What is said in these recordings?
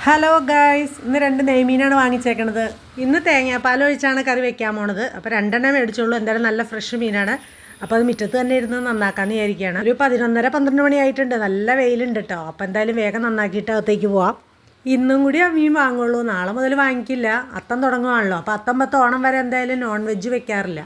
Hello guys, ഇന്ന് 2 നെയ്മീനാണ് വാങ്ങിച്ചേക്കണത്. ഇന്ന് തേങ്ങാപ്പാൽ ഒഴിച്ചാണ് കറി വെക്കാൻ പോണത്. അപ്പോൾ 2 മേടിച്ചുള്ളൂ. എന്തായാലും നല്ല ഫ്രഷ് മീനാണ്. അപ്പോൾ അത് മുറ്റത്ത് തന്നെ ഇരുന്ന് നന്നാക്കാമെന്ന് വിചാരിക്കുകയാണ്. ഒരു 11:30-12 മണി ആയിട്ടുണ്ട്. നല്ല വെയിലുണ്ട് കേട്ടോ. അപ്പോൾ എന്തായാലും വേഗം നന്നാക്കിയിട്ട് അകത്തേക്ക് പോവാം. ഇന്നും കൂടി ആ മീൻ വാങ്ങുള്ളൂ, നാളെ മുതൽ വാങ്ങിക്കില്ല. അത്തം തുടങ്ങുവാണല്ലോ. അപ്പോൾ അത്തം പത്ത് ഓണം വരെ എന്തായാലും നോൺ വെജ് വെക്കാറില്ല.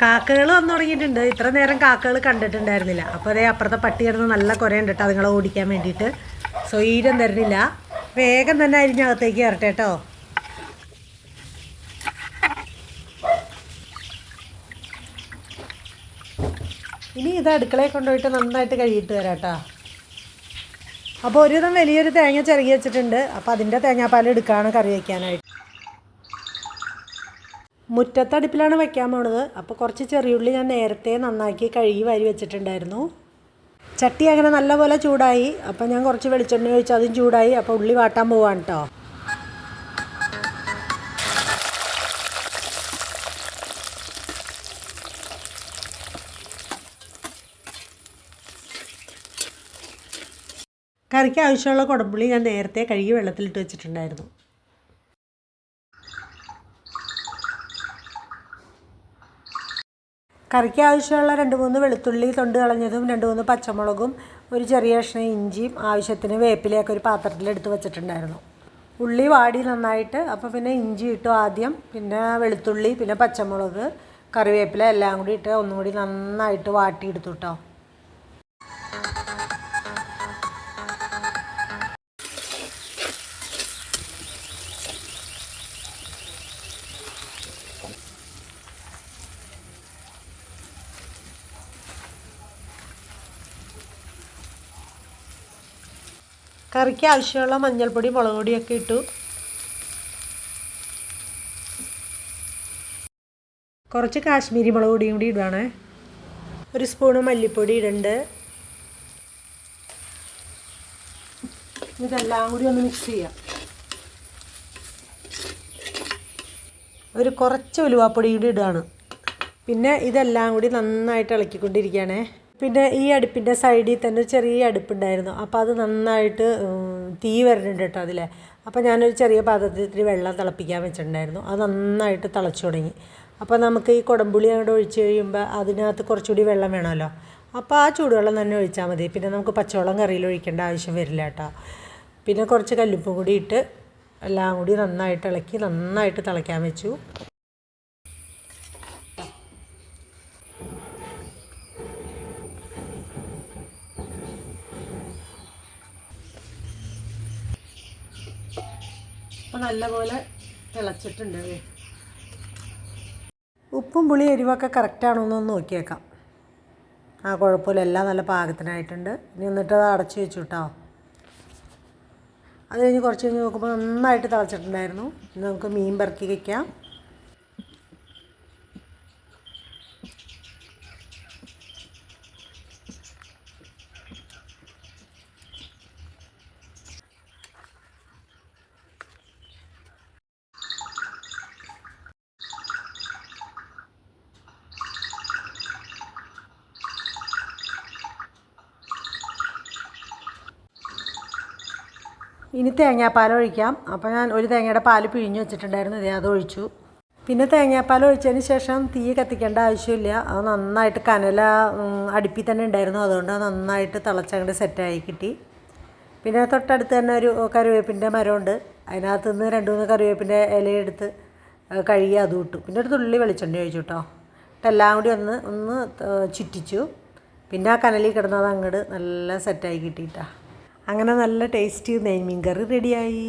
കാക്കകൾ വന്നു തുടങ്ങിയിട്ടുണ്ട്. ഇത്ര നേരം കാക്കകൾ കണ്ടിട്ടുണ്ടായിരുന്നില്ല. അപ്പോൾ അതേ അപ്പുറത്തെ പട്ടി കിടന്ന് നല്ല കുറയുണ്ട് കേട്ടോ, അതുങ്ങളെ ഓടിക്കാൻ വേണ്ടിയിട്ട്. സ്വൈര്യം തരുന്നില്ല. വേഗം തന്നെ അരിഞ്ഞകത്തേക്ക് കയറട്ടെ കേട്ടോ. ഇനി ഇത് അടുക്കളയിൽ കൊണ്ടുപോയിട്ട് നന്നായിട്ട് കഴുകിയിട്ട് വരാം കേട്ടോ. അപ്പോൾ ഒരുവിധം വലിയൊരു തേങ്ങ ചിരകി വെച്ചിട്ടുണ്ട്. അപ്പോൾ അതിൻ്റെ തേങ്ങാപ്പാൽ എടുക്കുകയാണ് കറി വയ്ക്കാനായിട്ട്. മുറ്റത്തടുപ്പിലാണ് വെക്കാൻ പോണത്. അപ്പോൾ കുറച്ച് ചെറിയുള്ളി ഞാൻ നേരത്തെ നന്നാക്കി കഴുകി വാരി വെച്ചിട്ടുണ്ടായിരുന്നു. ചട്ടി അങ്ങനെ നല്ലപോലെ ചൂടായി. അപ്പോൾ ഞാൻ കുറച്ച് വെളിച്ചെണ്ണ ഒഴിച്ച് അതും ചൂടായി. അപ്പോൾ ഉള്ളി വാട്ടാൻ പോവാണ് കേട്ടോ. കറിക്ക് ആവശ്യമുള്ള കുടംപുളി ഞാൻ നേരത്തെ കഴുകി വെള്ളത്തിലിട്ട് വെച്ചിട്ടുണ്ടായിരുന്നു. കറിക്ക് ആവശ്യമുള്ള 2-3 വെളുത്തുള്ളി തൊണ്ട് കളഞ്ഞതും 2-3 പച്ചമുളകും ഒരു ചെറിയ കഷ്ണം ഇഞ്ചിയും ആവശ്യത്തിന് വേപ്പിലയൊക്കെ ഒരു പാത്രത്തിലെടുത്ത് വെച്ചിട്ടുണ്ടായിരുന്നു. ഉള്ളി വാടി നന്നായിട്ട്. അപ്പോൾ പിന്നെ ഇഞ്ചി ഇട്ടു ആദ്യം, പിന്നെ വെളുത്തുള്ളി, പിന്നെ പച്ചമുളക്, കറിവേപ്പില എല്ലാം കൂടി ഇട്ട് ഒന്നും കൂടി നന്നായിട്ട് വാട്ടിയെടുത്തു കേട്ടോ. കറിക്ക് ആവശ്യമുള്ള മഞ്ഞൾപ്പൊടി, മുളക് പൊടിയൊക്കെ ഇട്ടു. കുറച്ച് കാശ്മീരി മുളക് പൊടിയും കൂടി ഇടുകയാണ്. 1 സ്പൂണ് മല്ലിപ്പൊടി ഇടുന്നുണ്ട്. ഇതെല്ലാം കൂടി ഒന്ന് മിക്സ് ചെയ്യാം. കുറച്ച് ഉലുവാപ്പൊടി കൂടി ഇടുകയാണ്. പിന്നെ ഇതെല്ലാം കൂടി നന്നായിട്ട് ഇളക്കിക്കൊണ്ടിരിക്കുകയാണേ. പിന്നെ ഈ അടുപ്പിൻ്റെ സൈഡിൽ തന്നെ ചെറിയ അടുപ്പുണ്ടായിരുന്നു. അപ്പോൾ അത് നന്നായിട്ട് തീ വരുന്നുണ്ട് കേട്ടോ അതിൽ. അപ്പോൾ ഞാനൊരു ചെറിയ പാത്രത്തിൽ വെള്ളം തിളപ്പിക്കാൻ വെച്ചിട്ടുണ്ടായിരുന്നു. അത് നന്നായിട്ട് തിളച്ചു തുടങ്ങി. അപ്പോൾ നമുക്ക് ഈ കുടംപുളി അങ്ങോട്ട് ഒഴിച്ച് കഴിയുമ്പോൾ അതിനകത്ത് കുറച്ചുകൂടി വെള്ളം വേണമല്ലോ. അപ്പോൾ ആ ചൂടുവെള്ളം തന്നെ ഒഴിച്ചാൽ മതി. പിന്നെ നമുക്ക് പച്ചവെള്ളം കറിയിൽ ഒഴിക്കേണ്ട ആവശ്യം വരില്ല കേട്ടോ. പിന്നെ കുറച്ച് കല്ലുപ്പും കൂടി ഇട്ട് എല്ലാം കൂടി നന്നായിട്ട് ഇളക്കി നന്നായിട്ട് തിളയ്ക്കാൻ വെച്ചു. അപ്പോൾ നല്ലപോലെ തിളച്ചിട്ടുണ്ട്. ഉപ്പും പുളി എരിവൊക്കെ കറക്റ്റാണോ എന്നൊന്ന് നോക്കിയേക്കാം. കുഴപ്പമില്ല, എല്ലാം നല്ല പാകത്തിനായിട്ടുണ്ട്. ഇനി എന്നിട്ട് അത് അടച്ചു വെച്ചു കേട്ടോ. അത് കഴിഞ്ഞ് കുറച്ച് കഴിഞ്ഞ് നോക്കുമ്പോൾ നന്നായിട്ട് തിളച്ചിട്ടുണ്ടായിരുന്നു. ഇനി നമുക്ക് മീൻ പെറുക്കി വയ്ക്കാം. ഇനി തേങ്ങാപ്പാൽ ഒഴിക്കാം. അപ്പോൾ ഞാൻ ഒരു തേങ്ങയുടെ പാൽ പിഴിഞ്ഞ് വെച്ചിട്ടുണ്ടായിരുന്നു. അത് ഒഴിച്ചു. പിന്നെ തേങ്ങാപ്പാൽ ഒഴിച്ചതിന് ശേഷം തീ കത്തിക്കേണ്ട ആവശ്യമില്ല. അത് നന്നായിട്ട് കനല അടുപ്പിൽ തന്നെ ഉണ്ടായിരുന്നു. അതുകൊണ്ട് നന്നായിട്ട് തിളച്ചങ്ങോട്ട് സെറ്റായി കിട്ടി. പിന്നെ തൊട്ടടുത്ത് തന്നെ ഒരു കറിവേപ്പിൻ്റെ മരമുണ്ട്. അതിനകത്ത് നിന്ന് 2-3 കറിവേപ്പിൻ്റെ ഇലയെടുത്ത് കഴുകി അതും ഇട്ടു. പിന്നെ ഒരു തുള്ളി വെളിച്ചെണ്ണ ഒഴിച്ചു കേട്ടോ. എല്ലാം കൂടി ഒന്ന് ചുറ്റിച്ചു. പിന്നെ ആ കനലിൽ കിടന്നത് അങ്ങോട്ട് നല്ല സെറ്റായി കിട്ടിയിട്ടാ. അങ്ങനെ നല്ല ടേസ്റ്റി നെയ്മീൻ കറി റെഡിയായി.